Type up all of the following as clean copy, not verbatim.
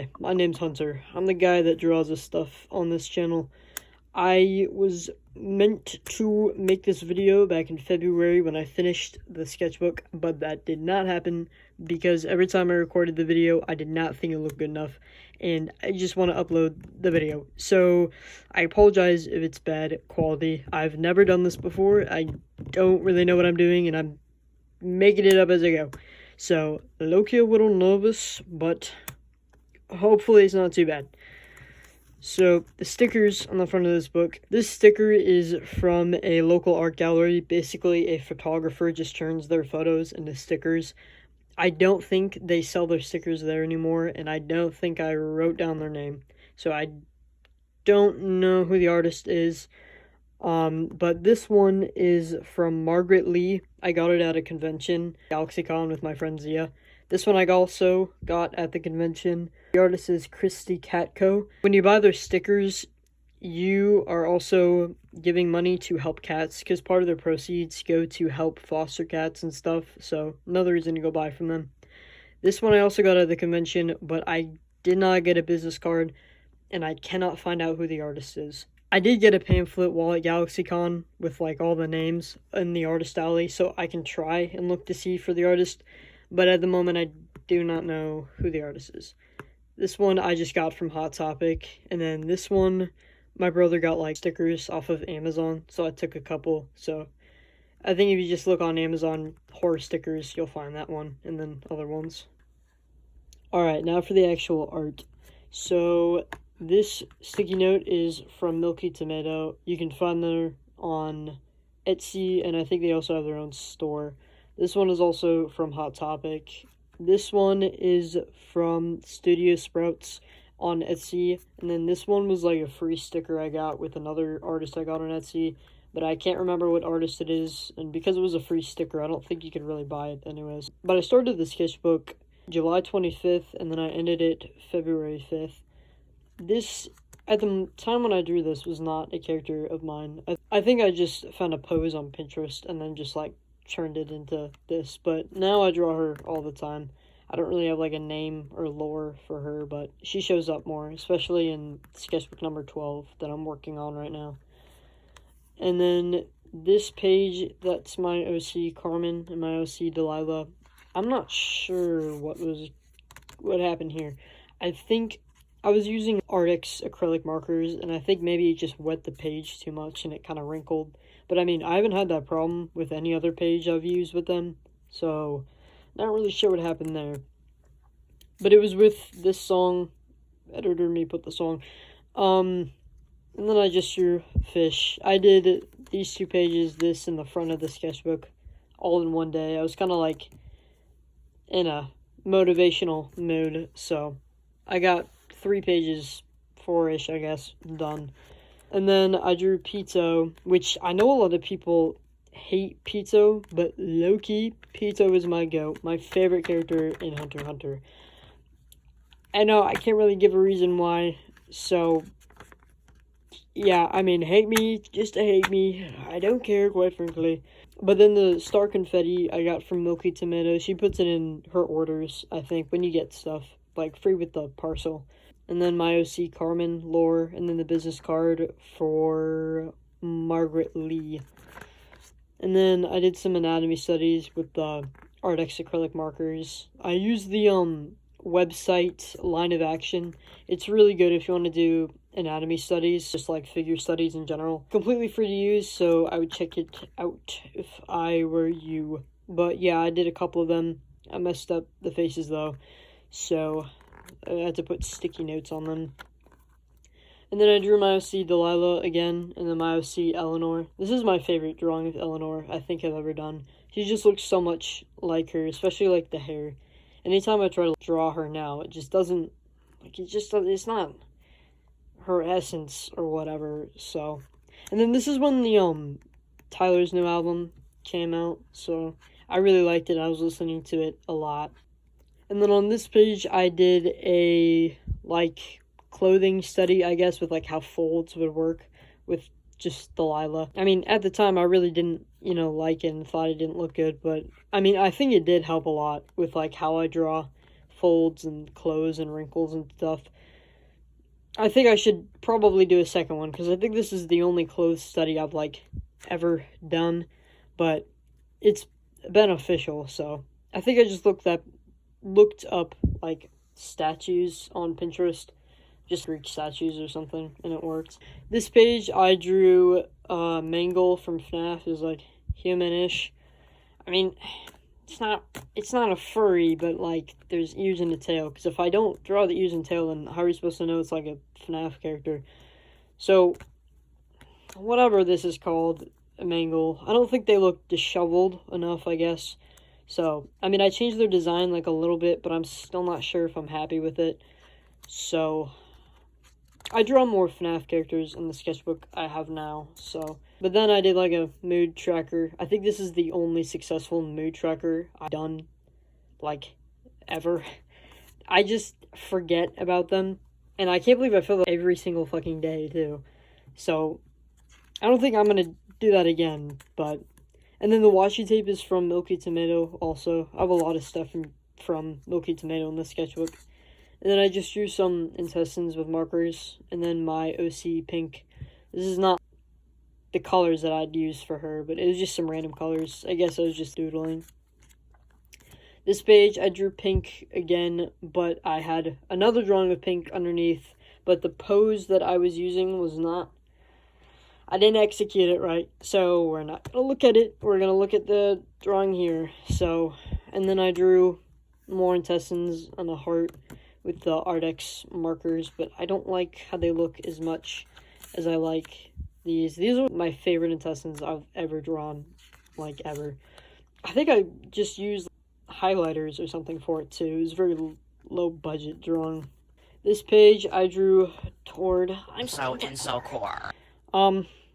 Hi, my name's Hunter. I'm the guy that draws this stuff on this channel. I was meant to make this video back in February when I finished the sketchbook, but that did not happen because every time I recorded the video, I did not think it looked good enough, and I just want to upload the video. So I apologize if it's bad quality. I've never done this before. I don't really know what I'm doing, and I'm making it up as I go. So, low-key a little nervous, but hopefully it's not too bad. So, the stickers on the front of this book. This sticker is from a local art gallery. Basically, a photographer just turns their photos into stickers. I don't think they sell their stickers there anymore, and I don't think I wrote down their name. So, I don't know who the artist is. But this one is from Margaret Lee. I got it at a convention, GalaxyCon, with my friend Zia. This one I also got at the convention. The artist is Christy Catco. When you buy their stickers, you are also giving money to help cats, because part of their proceeds go to help foster cats and stuff, so another reason to go buy from them. This one I also got at the convention, but I did not get a business card, and I cannot find out who the artist is. I did get a pamphlet while at GalaxyCon with like all the names in the artist alley, so I can try and look to see for the artist, but at the moment I do not know who the artist is. This one I just got from Hot Topic, and then this one my brother got like stickers off of Amazon, so I took a couple. So I think if you just look on Amazon horror stickers, you'll find that one, and then other ones. Alright, now for the actual art. So this sticky note is from Milky Tomato. You can find them on Etsy, and I think they also have their own store. This one is also from Hot Topic. This one is from Studio Sprouts on Etsy, and then this one was like a free sticker I got with another artist I got on Etsy, but I can't remember what artist it is, and because it was a free sticker, I don't think you could really buy it anyways. But I started the sketchbook July 25th, and then I ended it February 5th. This, at the time when I drew this, was not a character of mine. I think I just found a pose on Pinterest and then just like turned it into this, but now I draw her all the time. I don't really have like a name or lore for her, but she shows up more, especially in sketchbook number 12 that I'm working on right now. And then this page, that's my OC Carmen and my OC Delilah. I'm not sure what happened here. I think I was using Artix acrylic markers, and I think maybe it just wet the page too much and it kind of wrinkled. But I mean, I haven't had that problem with any other page I've used with them, so not really sure what happened there. But it was with this song. Editor me put the song. And then I just drew fish. I did these two pages, this in the front of the sketchbook, all in one day. I was kind of like in a motivational mood, so I got 3 pages, 4-ish, I guess, done. And then I drew Pito, which I know a lot of people hate Pito, but low-key, Pito is my goat, my favorite character in Hunter x Hunter. I know I can't really give a reason why, so yeah, I mean, hate me, just to hate me, I don't care, quite frankly. But then the star confetti I got from Milky Tomato, she puts it in her orders, I think, when you get stuff, like free with the parcel. And then my OC Carmen lore, and then the business card for Margaret Lee. And then I did some anatomy studies with the Artix acrylic markers. I used the website Line of Action. It's really good if you want to do anatomy studies, just like figure studies in general. Completely free to use, so I would check it out if I were you. But yeah, I did a couple of them. I messed up the faces though, so I had to put sticky notes on them. And then I drew my OC Delilah again, and then my OC Eleanor. This is my favorite drawing of Eleanor I think I've ever done. She just looks so much like her, especially like the hair. Anytime I try to draw her now, it just doesn't, like, it's not her essence or whatever, so. And then this is when the, Tyler's new album came out, so I really liked it. I was listening to it a lot. And then on this page, I did a, like, clothing study, I guess, with, like, how folds would work with just Delilah. I mean, at the time, I really didn't, like it and thought it didn't look good, but, I mean, I think it did help a lot with, like, how I draw folds and clothes and wrinkles and stuff. I think I should probably do a second one, because I think this is the only clothes study I've, like, ever done, but it's beneficial, so I think I just looked up, like, statues on Pinterest, just Greek statues or something, and it worked. This page, I drew Mangle from FNAF, is like human-ish. I mean, it's not a furry, but like there's ears and a tail, because if I don't draw the ears and tail, then how are you supposed to know it's like a FNAF character? So whatever this is called, a Mangle, I don't think they look disheveled enough, I guess. So I mean, I changed their design like a little bit, but I'm still not sure if I'm happy with it. So I draw more FNAF characters in the sketchbook I have now, so. But then I did like a mood tracker. I think this is the only successful mood tracker I've done, like, ever. I just forget about them, and I can't believe I fill them every single fucking day, too. So, I don't think I'm gonna do that again, but. And then the washi tape is from Milky Tomato, also. I have a lot of stuff from Milky Tomato in the sketchbook. And then I just drew some intestines with markers, and then my OC pink. This is not the colors that I'd use for her, but it was just some random colors. I guess I was just doodling. This page, I drew pink again, but I had another drawing of pink underneath, but the pose that I was using was not, I didn't execute it right, so we're not going to look at it. We're going to look at the drawing here. So, and then I drew more intestines and a heart with the Ardex markers, but I don't like how they look as much as I like these. These are my favorite intestines I've ever drawn, like, ever. I think I just used highlighters or something for it, too. It was very low budget drawing. This page, I drew Tord. I'm so incel core.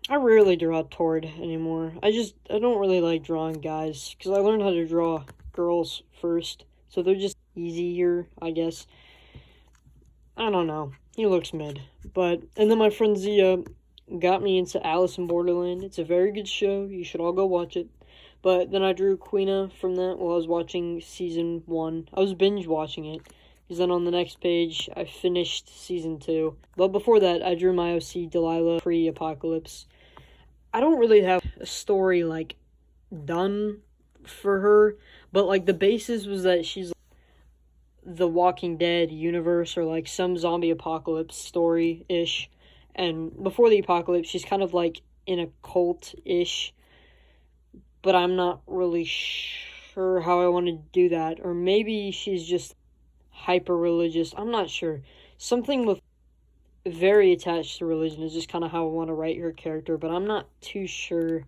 I rarely draw Tord anymore. I don't really like drawing guys, because I learned how to draw girls first, so they're just easier, I guess. I don't know. He looks mid. And then my friend Zia got me into Alice in Borderland. It's a very good show. You should all go watch it. But then I drew Queena from that while I was watching season 1. I was binge watching it, because then on the next page, I finished season 2. But before that, I drew my OC Delilah pre-apocalypse. I don't really have a story, like, done for her, but, like, the basis was that she's the Walking Dead universe, or like some zombie apocalypse story-ish, and before the apocalypse she's kind of like in a cult-ish, but I'm not really sure how I want to do that, or maybe she's just hyper-religious, I'm not sure. Something with very attached to religion is just kind of how I want to write her character, but I'm not too sure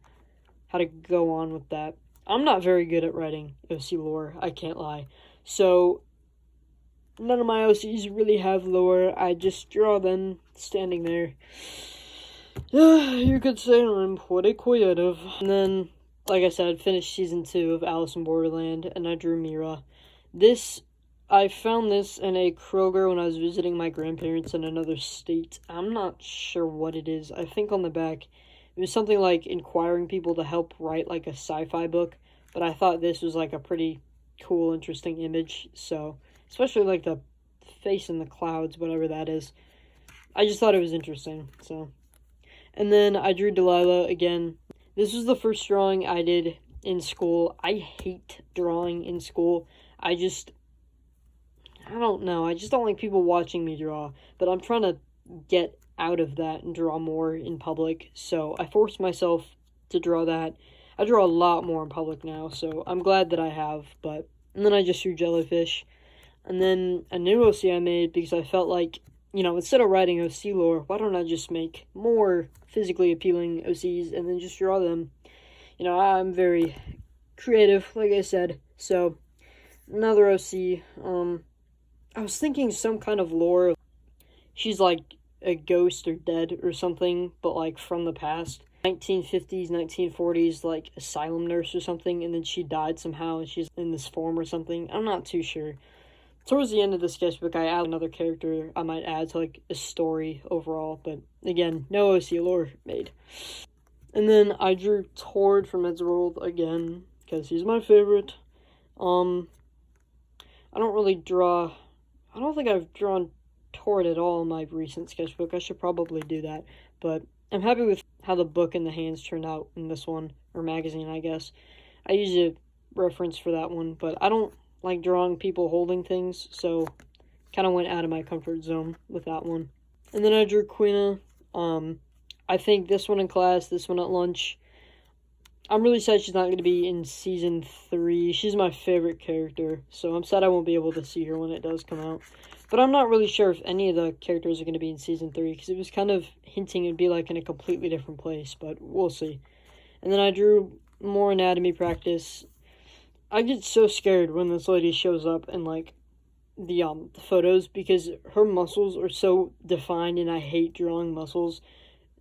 how to go on with that. I'm not very good at writing OC lore, I can't lie, so none of my OCs really have lore. I just draw them standing there. You could say I'm pretty creative. And then, like I said, finished season 2 of Alice in Borderland, and I drew Mira. I found this in a Kroger when I was visiting my grandparents in another state. I'm not sure what it is. I think on the back, it was something like inquiring people to help write like a sci-fi book, but I thought this was like a pretty cool, interesting image, so. Especially, like, the face in the clouds, whatever that is. I just thought it was interesting, so. And then I drew Delilah again. This was the first drawing I did in school. I hate drawing in school. I don't know. I just don't like people watching me draw. But I'm trying to get out of that and draw more in public. So I forced myself to draw that. I draw a lot more in public now, so I'm glad that I have. And then I just drew jellyfish. And then a new OC I made because I felt like, instead of writing OC lore, why don't I just make more physically appealing OCs and then just draw them? I'm very creative, like I said. So, another OC. I was thinking some kind of lore. She's like a ghost or dead or something, but like from the past. 1950s, 1940s, like asylum nurse or something, and then she died somehow and she's in this form or something. I'm not too sure. Towards the end of the sketchbook, I add another character I might add to, like, a story overall. But, again, no OC lore made. And then I drew Tord from Ed's World again, because he's my favorite. I don't really draw. I don't think I've drawn toward at all in my recent sketchbook. I should probably do that. But I'm happy with how the book and the hands turned out in this one, or magazine, I guess. I use a reference for that one, but I don't like drawing people holding things, so kind of went out of my comfort zone with that one. And then I drew Quina. I think this one in class, this one at lunch. I'm really sad she's not going to be in season 3. She's my favorite character, so I'm sad I won't be able to see her when it does come out. But I'm not really sure if any of the characters are going to be in season 3, because it was kind of hinting it'd be like in a completely different place, but we'll see. And then I drew more anatomy practice. I get so scared when this lady shows up in like the photos, because her muscles are so defined and I hate drawing muscles.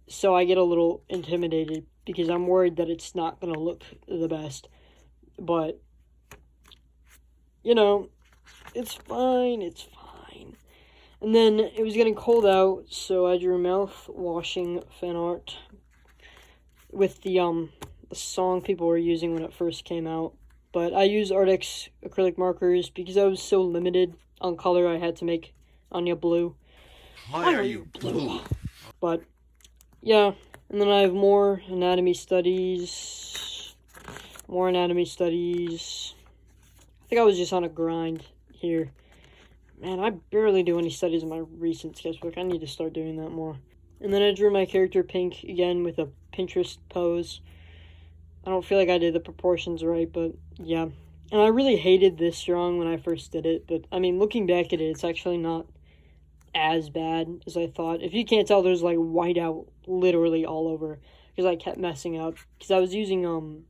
So I get a little intimidated because I'm worried that it's not going to look the best. But, you know, it's fine, it's fine. And then it was getting cold out, so I drew mouth-washing fan art with the song people were using when it first came out. But I use Artix acrylic markers because I was so limited on color I had to make Anya blue. Why are you blue? But yeah, and then I have more anatomy studies. I think I was just on a grind here. Man, I barely do any studies in my recent sketchbook. I need to start doing that more. And then I drew my character pink again with a Pinterest pose. I don't feel like I did the proportions right, but yeah. And I really hated this drawing when I first did it, but I mean, looking back at it, it's actually not as bad as I thought. If you can't tell, there's like whiteout literally all over because I kept messing up because I was using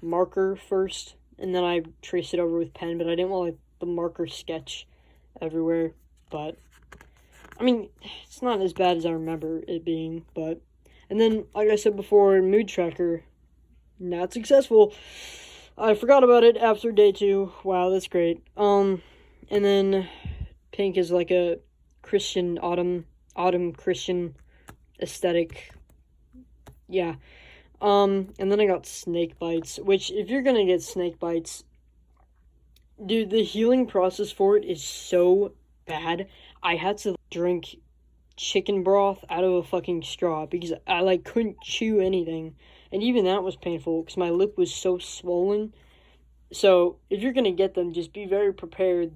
marker first and then I traced it over with pen, but I didn't want like the marker sketch everywhere. But I mean, it's not as bad as I remember it being. But and then like I said before, mood tracker, not successful. I forgot about it after day 2. Wow, that's great. And then pink is like a Christian autumn Christian aesthetic. Yeah. And then I got snake bites, which if you're gonna get snake bites, dude, the healing process for it is so bad. I had to drink chicken broth out of a fucking straw because I like couldn't chew anything, and even that was painful because my lip was so swollen. So if you're gonna get them, just be very prepared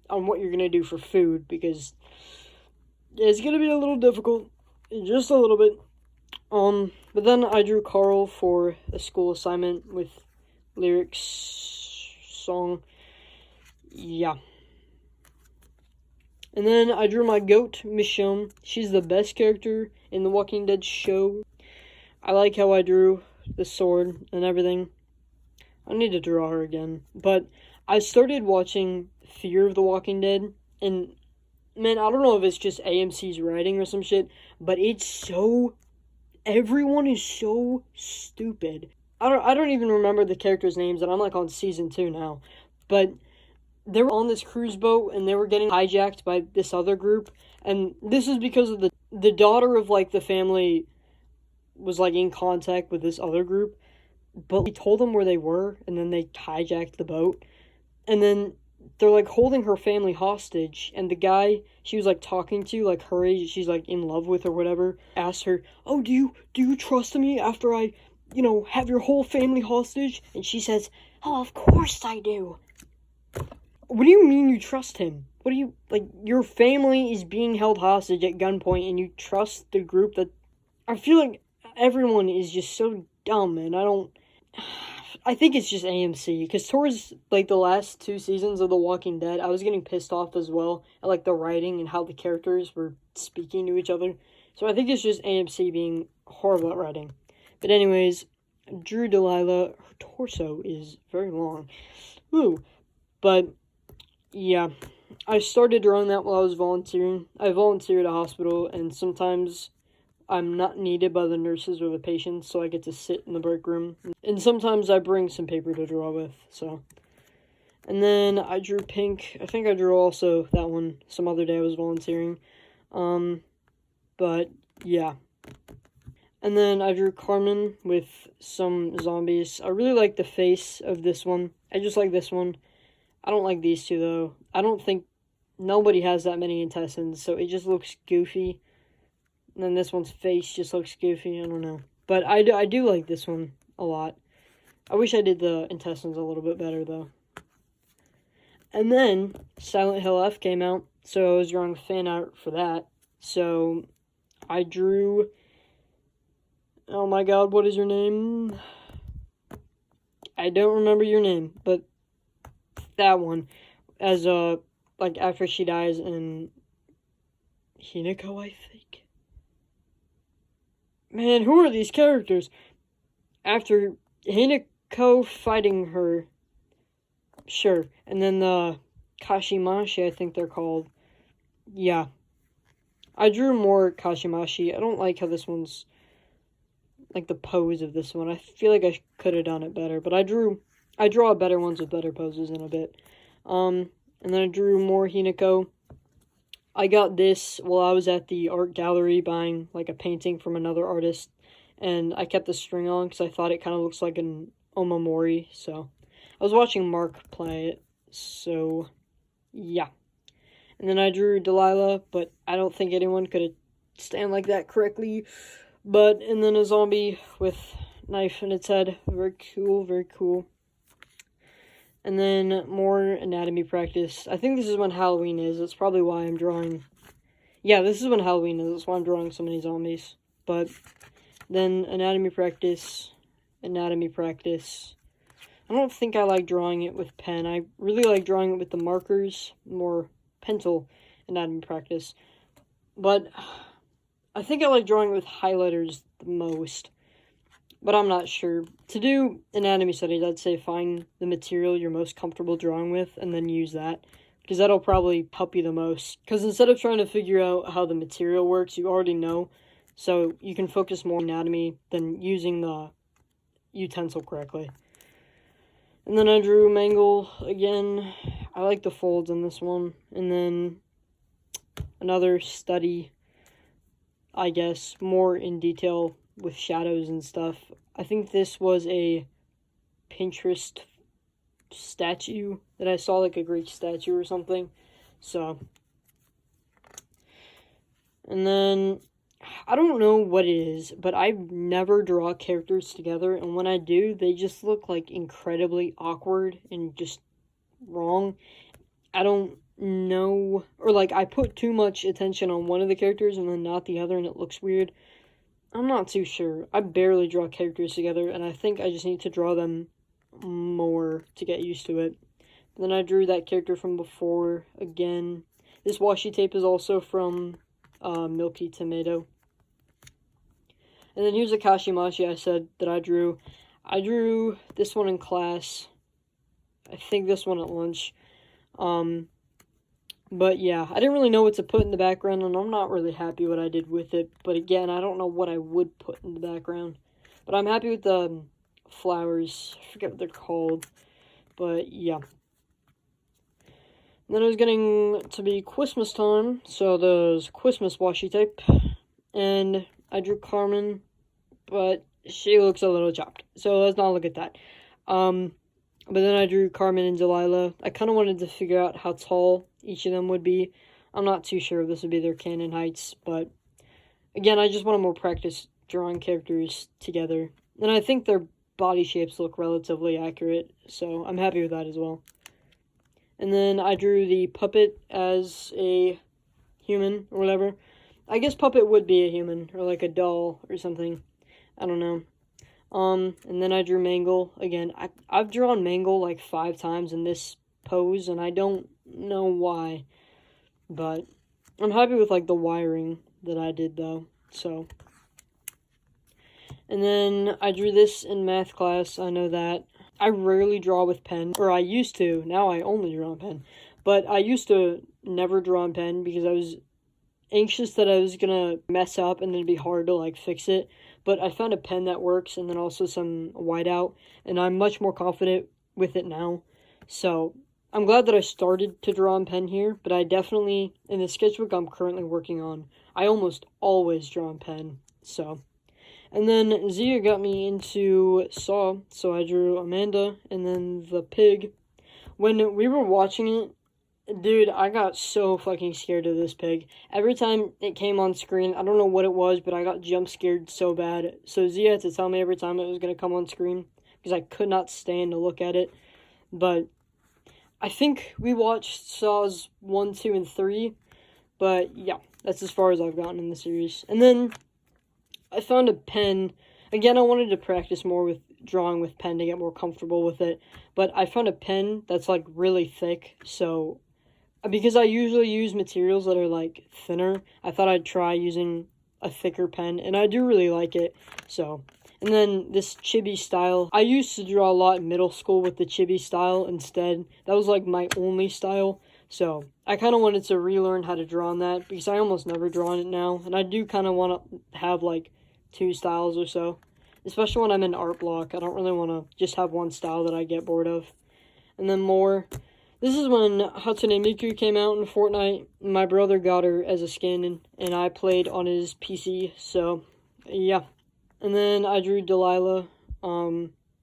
on what you're gonna do for food, because it's gonna be a little difficult, just a little bit. But then I drew Carl for a school assignment with lyrics, song, yeah. And then I drew my goat, Michonne. She's the best character in the Walking Dead show. I like how I drew the sword and everything. I need to draw her again. But I started watching Fear of the Walking Dead, and man, I don't know if it's just AMC's writing or some shit, but it's so... everyone is so stupid. I don't even remember the characters' names, and I'm like on season 2 now. But they were on this cruise boat, and they were getting hijacked by this other group. And this is because of the daughter of, like, the family was, like, in contact with this other group. But he told them where they were, and then they hijacked the boat. And then they're, like, holding her family hostage. And the guy she was, like, talking to, like, her age, she's, like, in love with or whatever, asked her, "Oh, do you trust me after I, have your whole family hostage?" And she says, "Oh, of course I do." What do you mean you trust him? What do you, like, your family is being held hostage at gunpoint and you trust the group that... I feel like everyone is just so dumb, and I think it's just AMC, because towards, like, the last 2 seasons of The Walking Dead, I was getting pissed off as well at, like, the writing and how the characters were speaking to each other. So I think it's just AMC being horrible at writing. But anyways, drew Delilah. Her torso is very long. Woo. But yeah, I started drawing that while I was volunteering. I volunteer at a hospital, and sometimes I'm not needed by the nurses or the patients, so I get to sit in the break room. And sometimes I bring some paper to draw with, so. And then I drew pink. I think I drew also that one some other day I was volunteering. But yeah. And then I drew Carmen with some zombies. I really like the face of this one. I just like this one. I don't like these two, though. I don't think nobody has that many intestines, so it just looks goofy. And then this one's face just looks goofy. I don't know. But I do like this one a lot. I wish I did the intestines a little bit better, though. And then Silent Hill F came out, so I was drawing fan art for that. So I drew... Oh my god, what is your name? I don't remember your name, but that one. As, like, after she dies in Hinako, I think. Man, who are these characters? After Hinako fighting her, sure. And then the Kashimashi, I think they're called. Yeah. I drew more Kashimashi. I don't like how this one's, like, the pose of this one. I feel like I could have done it better. But I draw better ones with better poses in a bit. And then I drew more Hinako. I got this while I was at the art gallery buying, like, a painting from another artist. And I kept the string on because I thought it kind of looks like an omamori. So, I was watching Mark play it. So, yeah. And then I drew Delilah, but I don't think anyone could have stand like that correctly. And then a zombie with knife in its head. Very cool, very cool. And then more anatomy practice. I think this is when Halloween is. That's probably why I'm drawing... Yeah, this is when Halloween is. That's why I'm drawing so many zombies. But then anatomy practice. I don't think I like drawing it with pen. I really like drawing it with the markers. More pencil anatomy practice. But I think I like drawing with highlighters the most. But I'm not sure. To do anatomy studies, I'd say find the material you're most comfortable drawing with and then use that. Because that'll probably help you the most. Because instead of trying to figure out how the material works, you already know. So you can focus more on anatomy than using the utensil correctly. And then I drew Mangle again. I like the folds on this one. And then another study, I guess, more in detail with shadows and stuff. I think this was a Pinterest statue that I saw, like a Greek statue or something. So, and then I don't know what it is, but I never draw characters together, and when I do, they just look like incredibly awkward and just wrong. I don't know, or like I put too much attention on one of the characters and then not the other, and it looks weird. I'm not too sure. I barely draw characters together, and I think I just need to draw them more to get used to it. Then I drew that character from before again. This washi tape is also from Milky Tomato. And then here's a Kashimashi I said that I drew. I drew this one in class. I think this one at lunch. But yeah, I didn't really know what to put in the background, and I'm not really happy what I did with it. But again, I don't know what I would put in the background. But I'm happy with the flowers. I forget what they're called. But yeah. And then it was getting to be Christmas time, so there's Christmas washi tape. And I drew Carmen, but she looks a little chopped. So let's not look at that. But then I drew Carmen and Delilah. I kind of wanted to figure out how tall each of them would be. I'm not too sure if this would be their canon heights, but again, I just want to more practice drawing characters together. And I think their body shapes look relatively accurate, so I'm happy with that as well. And then I drew the puppet as a human, or whatever. I guess puppet would be a human, or like a doll, or something. I don't know. And then I drew Mangle. Again, I've drawn Mangle like 5 times in this pose, and I don't know why. But I'm happy with like the wiring that I did though, so. And then I drew this in math class, I know that. I rarely draw with pen, or I used to, now I only draw on pen. But I used to never draw on pen because I was anxious that I was gonna mess up and then it'd be hard to like fix it. But I found a pen that works, and then also some whiteout, and I'm much more confident with it now. So I'm glad that I started to draw on pen here, but I definitely, in the sketchbook I'm currently working on, I almost always draw on pen, so. And then Zia got me into Saw, so I drew Amanda, and then the pig. When we were watching it, Dude, I got so fucking scared of this pig. Every time it came on screen, I don't know what it was, but I got jump scared so bad. So Zia had to tell me every time it was gonna come on screen because I could not stand to look at it. But I think we watched Saws 1, 2, and 3. But yeah, that's as far as I've gotten in the series. And then I found a pen. Again, I wanted to practice more with drawing with pen to get more comfortable with it. But I found a pen that's like really thick, so because I usually use materials that are like thinner, I thought I'd try using a thicker pen, and I do really like it. So, and then this chibi style, I used to draw a lot in middle school with the chibi style instead. That was like my only style. So I kind of wanted to relearn how to draw on that because I almost never draw on it now, and I do kind of want to have like 2 styles or so, especially when I'm in art block. I don't really want to just have one style that I get bored of. And then more. This is when Hatsune Miku came out in Fortnite. My brother got her as a skin, and I played on his PC, so, yeah. And then I drew Delilah.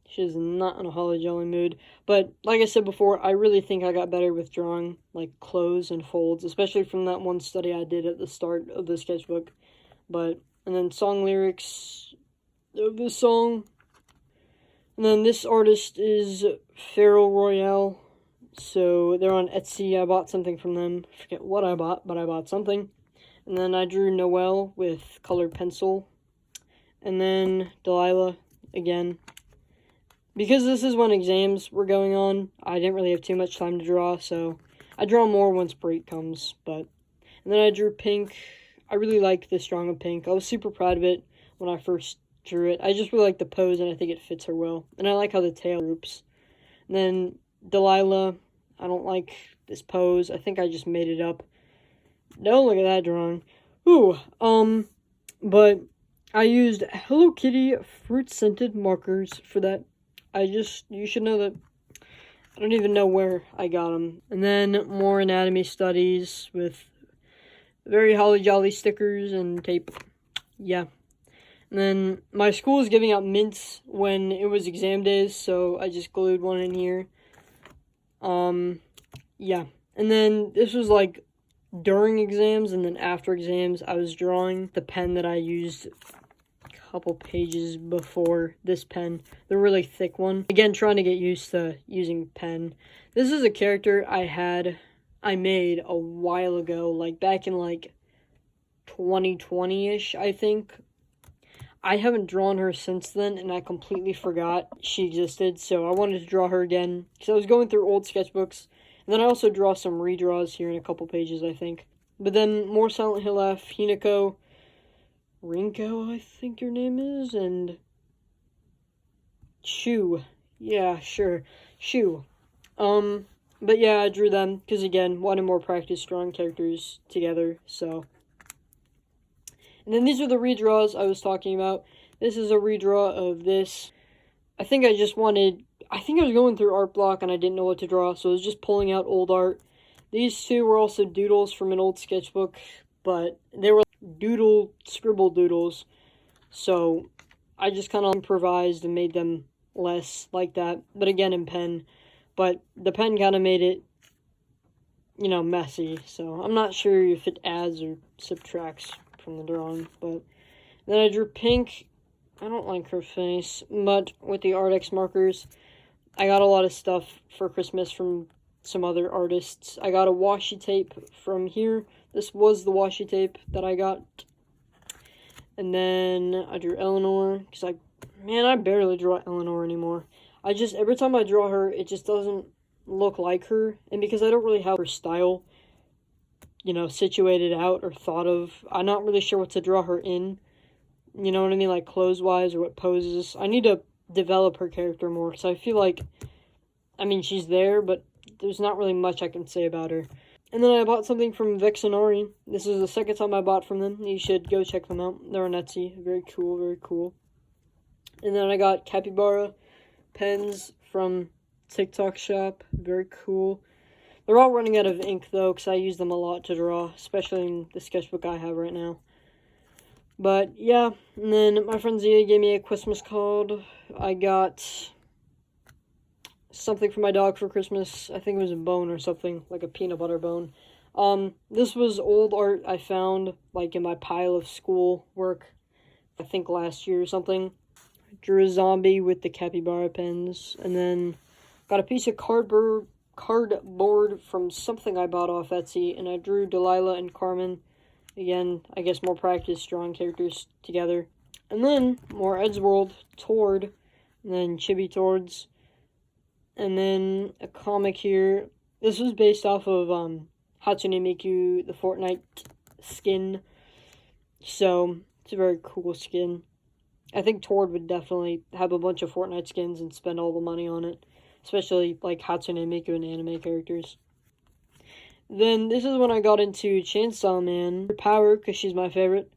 She's not in a holly jolly mood. But, like I said before, I really think I got better with drawing, like, clothes and folds, especially from that one study I did at the start of the sketchbook. And then song lyrics of the song. And then this artist is Feral Royale. So they're on Etsy. I bought something from them. I forget what I bought, but I bought something. And then I drew Noelle with colored pencil. And then Delilah again. Because this is when exams were going on, I didn't really have too much time to draw, so I draw more once break comes. And then I drew Pink. I really like this drawing of Pink. I was super proud of it when I first drew it. I just really like the pose, and I think it fits her well. And I like how the tail groups. And then Delilah, I don't like this pose. I think I just made it up. Don't look at that drawing. Ooh, but I used Hello Kitty fruit-scented markers for that. You should know that I don't even know where I got them. And then more anatomy studies with very holly jolly stickers and tape. Yeah. And then my school was giving out mints when it was exam days, so I just glued one in here. Yeah. And then this was like during exams, and then after exams, I was drawing the pen that I used a couple pages before this pen, the really thick one. Again, trying to get used to using pen. This is a character I made a while ago, like back in like 2020-ish, I think. I haven't drawn her since then, and I completely forgot she existed, so I wanted to draw her again, because I was going through old sketchbooks, and then I also draw some redraws here in a couple pages, I think. But then more Silent Hill F, Hinako, Rinko, I think your name is, and Shu. Yeah, sure. Shu. But yeah, I drew them, because again, wanted more practice drawing characters together, so. And then these are the redraws I was talking about. This is a redraw of this. I think I was going through art block and I didn't know what to draw, so I was just pulling out old art. These two were also doodles from an old sketchbook, but they were scribble doodles. So I just kind of improvised and made them less like that, but again in pen. But the pen kind of made it, messy, so I'm not sure if it adds or subtracts from the drawing. But then I drew Pink. I don't like her face, but with the Art X markers, I got a lot of stuff for Christmas from some other artists. I got a washi tape from here. This was the washi tape that I got. And then I drew Eleanor, because I barely draw Eleanor anymore. Every time I draw her, it just doesn't look like her. And because I don't really have her style, situated out or thought of, I'm not really sure what to draw her in. You know what I mean? Like clothes-wise or what poses. I need to develop her character more, because I feel like, she's there, but there's not really much I can say about her. And then I bought something from Vexenari. This is the second time I bought from them. You should go check them out. They're on Etsy. Very cool, very cool. And then I got Capybara pens from TikTok shop. Very cool. They're all running out of ink, though, because I use them a lot to draw, especially in the sketchbook I have right now. But, yeah, and then my friend Zia gave me a Christmas card. I got something for my dog for Christmas. I think it was a bone or something, like a peanut butter bone. This was old art I found, like, in my pile of school work, I think last year or something. Drew a zombie with the capybara pens, and then got a piece of cardboard from something I bought off Etsy, and I drew Delilah and Carmen. Again, I guess more practice drawing characters together. And then more Eddsworld, Tord, and then Chibi Tords, and then a comic here. This was based off of Hatsune Miku, the Fortnite skin, so it's a very cool skin. I think Tord would definitely have a bunch of Fortnite skins and spend all the money on it, especially like Hatsune Miku and anime characters. Then this is when I got into Chainsaw Man Power, because she's my favorite.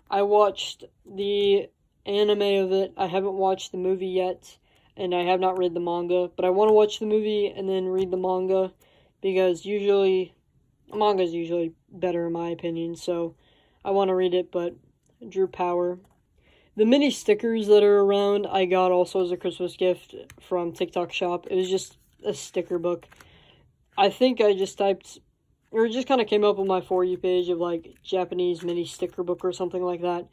I watched the anime of it. I haven't watched the movie yet, and I have not read the manga, but I want to watch the movie and then read the manga, because manga is usually better in my opinion, so I want to read it, but I drew Power. The mini stickers that are around, I got also as a Christmas gift from TikTok Shop. It was just a sticker book. I think I just typed, or it just kind of came up on my For You page of, like, Japanese mini sticker book or something like that.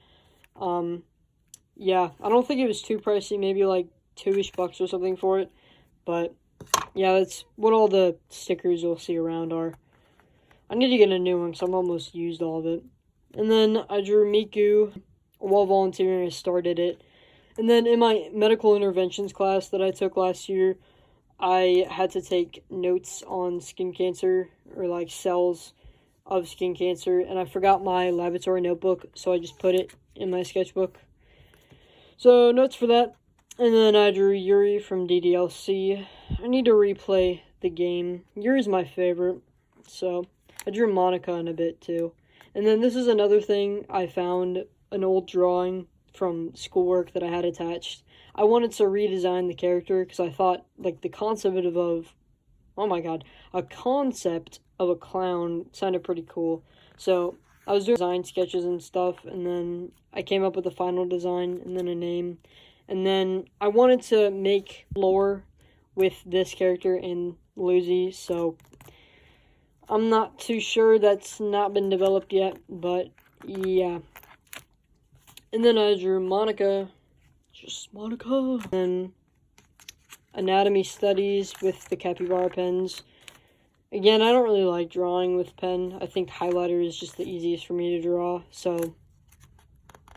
Yeah, I don't think it was too pricey, maybe like $2-ish or something for it. But, yeah, that's what all the stickers you'll see around are. I need to get a new one, because I'm almost used all of it. And then I drew Miku while volunteering. I started it. And then in my medical interventions class that I took last year, I had to take notes on skin cancer, or like cells of skin cancer, and I forgot my laboratory notebook, so I just put it in my sketchbook. So notes for that. And then I drew Yuri from DDLC. I need to replay the game. Yuri's my favorite, so I drew Monica in a bit too. And then this is another thing I found, an old drawing from schoolwork that I had attached. I wanted to redesign the character because I thought, like, the concept of, oh my god, a concept of a clown sounded pretty cool. So I was doing design sketches and stuff, and then I came up with a final design and then a name. And then I wanted to make lore with this character in Lucy, so I'm not too sure, that's not been developed yet, but yeah. And then I drew Monica, just Monica. And anatomy studies with the capybara pens. Again, I don't really like drawing with pen. I think highlighter is just the easiest for me to draw, so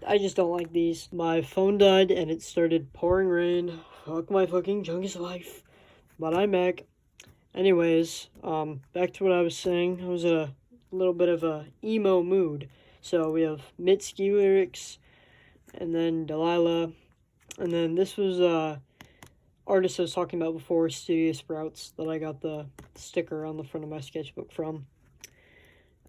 I just don't like these. My phone died and it started pouring rain. Fuck my fucking junkies life. But I'm back. Anyways, back to what I was saying. I was in a little bit of a emo mood. So we have Mitski lyrics, and then Delilah, and then this was artist I was talking about before, Studio Sprouts, that I got the sticker on the front of my sketchbook from.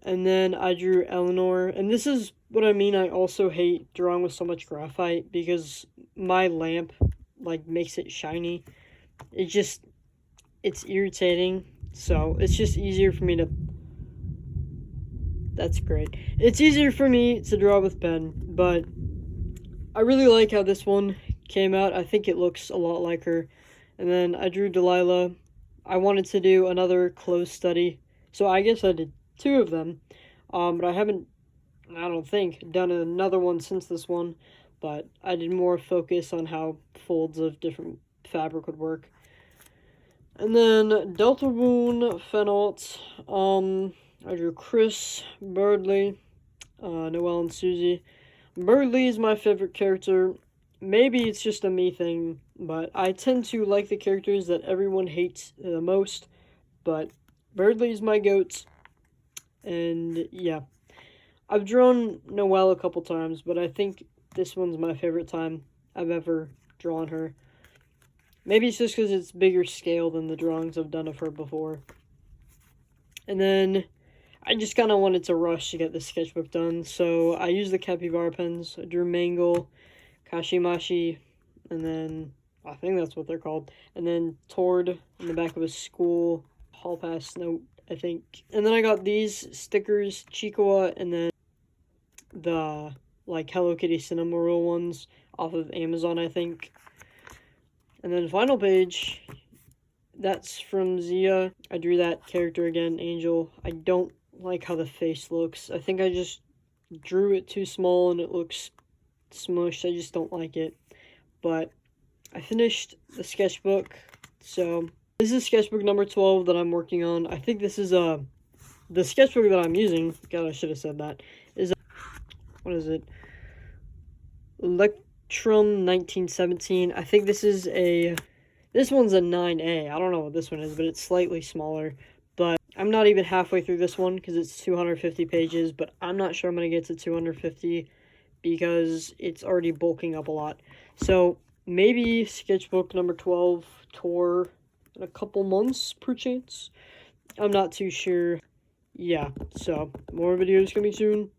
And then I drew Eleanor, and this is what I mean. I also hate drawing with so much graphite because my lamp, like, makes it shiny. It's irritating, so it's just easier for me to, that's great. It's easier for me to draw with pen, but I really like how this one came out. I think it looks a lot like her. And then I drew Delilah. I wanted to do another clothes study, so I guess I did 2 of them. But I don't think, done another one since this one, but I did more focus on how folds of different fabric would work. And then Delta Wound, Fenalt, I drew Chris, Birdley, Noelle, and Susie. Birdley is my favorite character. Maybe it's just a me thing, but I tend to like the characters that everyone hates the most, but Birdley is my goat. And yeah, I've drawn Noelle a couple times, but I think this one's my favorite time I've ever drawn her. Maybe it's just because it's bigger scale than the drawings I've done of her before. And then I just kind of wanted to rush to get the sketchbook done, so I used the capybara pens. I drew Mangle, Kashimashi, and then I think that's what they're called. And then Tord in the back of a school hall pass note, I think. And then I got these stickers, Chikawa, and then the, like, Hello Kitty Cinema Roll ones off of Amazon, I think. And then final page, that's from Zia. I drew that character again, Angel. I don't like how the face looks. I think I just drew it too small and it looks smushed. I just don't like it. But I finished the sketchbook. So this is sketchbook number 12 that I'm working on. I think this is the sketchbook that I'm using. God, I should have said that. Is what is it? Electrum 1917. I think this is this one's a 9A. I don't know what this one is, but it's slightly smaller. But I'm not even halfway through this one because it's 250 pages, but I'm not sure I'm going to get to 250 because it's already bulking up a lot. So maybe sketchbook number 12 tour in a couple months, perchance. I'm not too sure. Yeah, so more videos coming soon.